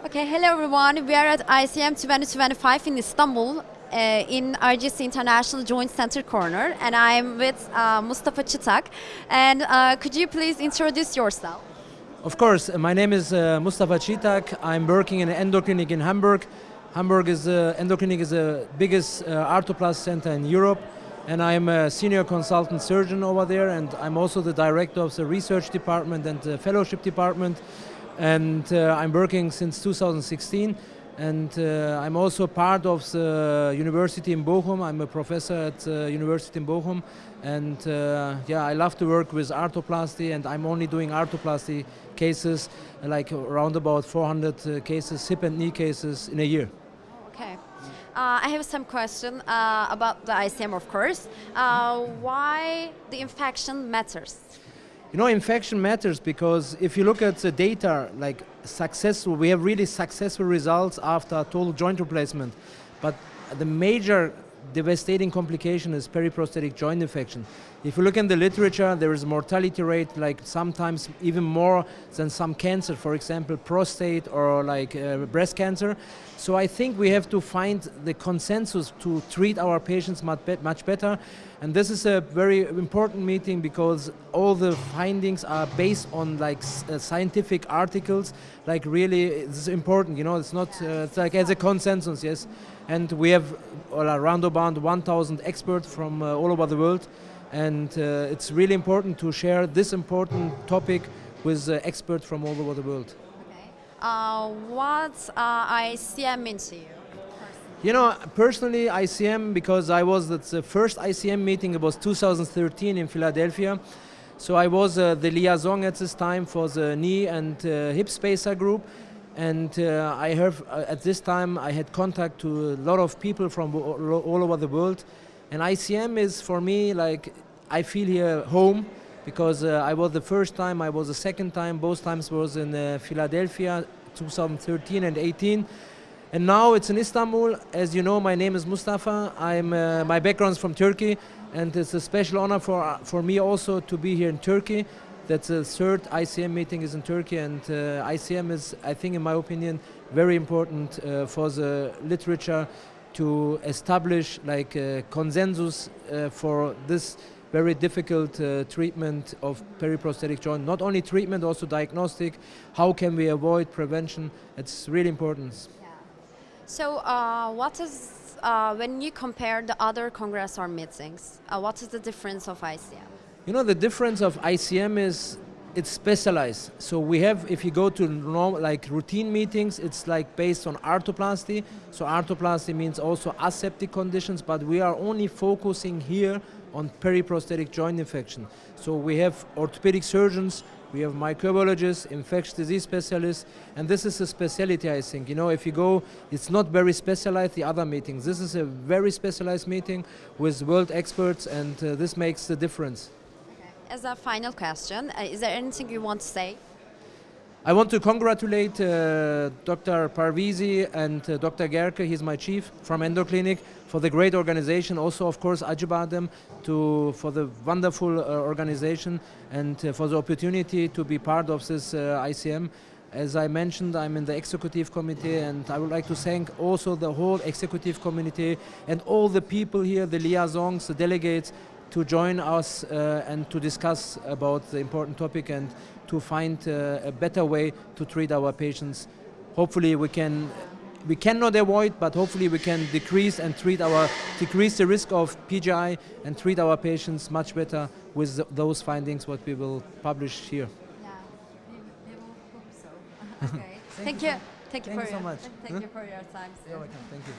Okay, hello everyone. We are at ICM 2025 in Istanbul in RGC International Joint Center Corner, and I'm with Mustafa C. And could you please introduce yourself? Of course, my name is Mustafa C. I'm working in an endoclinic in Hamburg. Hamburg is endoclinic is the biggest arthroplasty center in Europe, and I'm a senior consultant surgeon over there, and I'm also the director of the research department and the fellowship department. And I'm working since 2016, and I'm also part of the university in Bochum. I'm a professor at the university in Bochum, and yeah, I love to work with arthroplasty, and I'm only doing arthroplasty cases, like around about 400 cases, hip and knee cases in a year. Okay. I have some question about the ICM, of course. Why the infection matters? You know, infection matters because if you look at the data, like we have really successful results after total joint replacement. But the major devastating complication is periprosthetic joint infection. If you look in the literature, there is a mortality rate like sometimes even more than some cancer, for example, prostate or like breast cancer. So I think we have to find the consensus to treat our patients much better. And this is a very important meeting because all the findings are based on like scientific articles. Like really, it's important. You know, it's not. It's like as a consensus, yes. And we have around about 1,000 experts from all over the world, and it's really important to share this important topic with experts from all over the world. Okay. What ICM means to you? You know, personally, ICM, because I was at the first ICM meeting, it was 2013 in Philadelphia. So I was the liaison at this time for the knee and hip spacer group. And I heard at this time I had contact to a lot of people from all over the world. And ICM is for me like, I feel here home because I was the first time, I was the second time, both times was in Philadelphia, 2013 and 18. And now it's in Istanbul. As you know, my name is Mustafa. My background is from Turkey, and it's a special honor for me also to be here in Turkey. That's the third ICM meeting is in Turkey, and ICM is, I think, in my opinion, very important for the literature to establish like a consensus for this very difficult treatment of periprosthetic joint. Not only treatment, also diagnostic. How can we avoid prevention? It's really important. So, what is when you compare the other congress or meetings? What is the difference of ICM? You know, the difference of ICM is it's specialized. So we have, if you go to normal, like routine meetings, it's like based on arthroplasty. So arthroplasty means also aseptic conditions, but we are only focusing here on periprosthetic joint infection. So we have orthopedic surgeons, we have microbiologists, infectious disease specialists, and this is a specialty, I think. You know, if you go, it's not very specialized, the other meetings. This is a very specialized meeting with world experts, and this makes the difference. Okay. As a final question, is there anything you want to say? I want to congratulate Dr. Parvizi and Dr. Gerke, he's my chief from Endoclinic, for the great organization. Also, of course, Acıbadem for the wonderful organization and for the opportunity to be part of this ICM. As I mentioned, I'm in the executive committee, and I would like to thank also the whole executive committee and all the people here, the liaisons, the delegates, to join us and to discuss about the important topic and to find a better way to treat our patients. Hopefully we cannot avoid, but hopefully we can decrease the risk of PGI and treat our patients much better with those findings what we will publish here. Yeah, we will hope so. Okay. Thank you. Thank you for your time. You're welcome. Thank you.